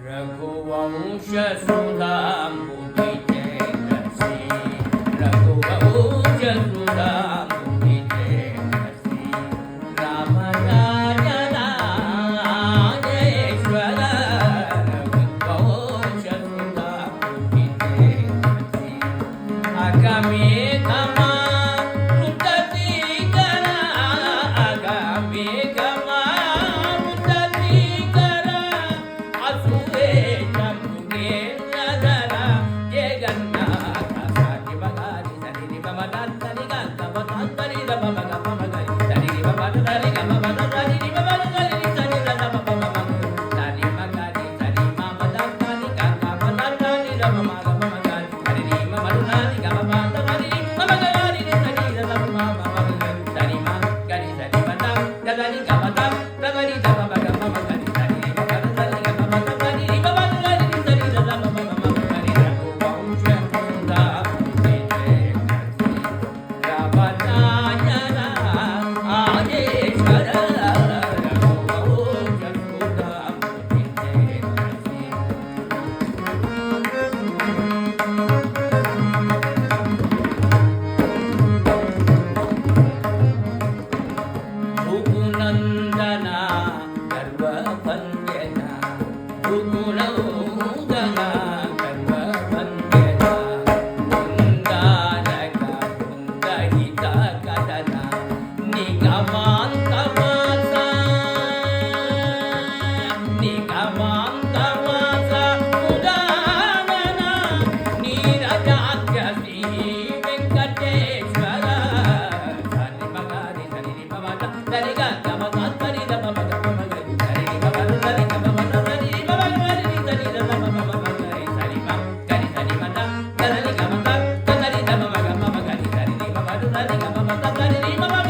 रघुवंश सुधाम्बुधिते रसि रघुवंश सुधाम्बुधिते रसि रामराजराजेश्वर रघुवंश सुधाम्बुधिते रसि अगमे गमा मृतसीकरा अगमे गमा मृतसीकरा असुरे शंभुगे नगर जगन्नाथ साधि बगारि सरि बमदत्तरि गंतवतरि बमग बमगरि सरि बमदत्तरि गमवदत्तरि बमगरि सरि बमग सरि मगरि सरि ममदत्तरि गंतवतरि बमग बमगरि सरि ममदत्तरि गमवदत्तरि बमगरि सरि बमग सरि मगरि सरि बमग गगरि गमदम गगरि बमग बमगरि सरि बमगरि गमवदत्तरि बमगरि सरि बमग बमगरि रघुवंश सुधाम्बुधिते रसि रामराजरा आजेश्वर रघुवंश सुधाम्बुधिते रसि भृगुनन्दना गर्वभञ्जना भृगुनन्दना गर्वभञ्जना वृन्दारक वृन्दहितकदना निगमान्तवासा निगमान्तवासा उदानना नीरजाद्य श्री वेङ्कटेश्वर सरि मगरि सरि बमग सरि गमवदत्तरि बमग बमगरि सरि बमगरि गमवदत्तरि बमगरि सरि बमगरि सरि मगरि सरि मद गरि गमवद गरि बमग बमगरि सरि बमगरि गमवदत्तरि बमग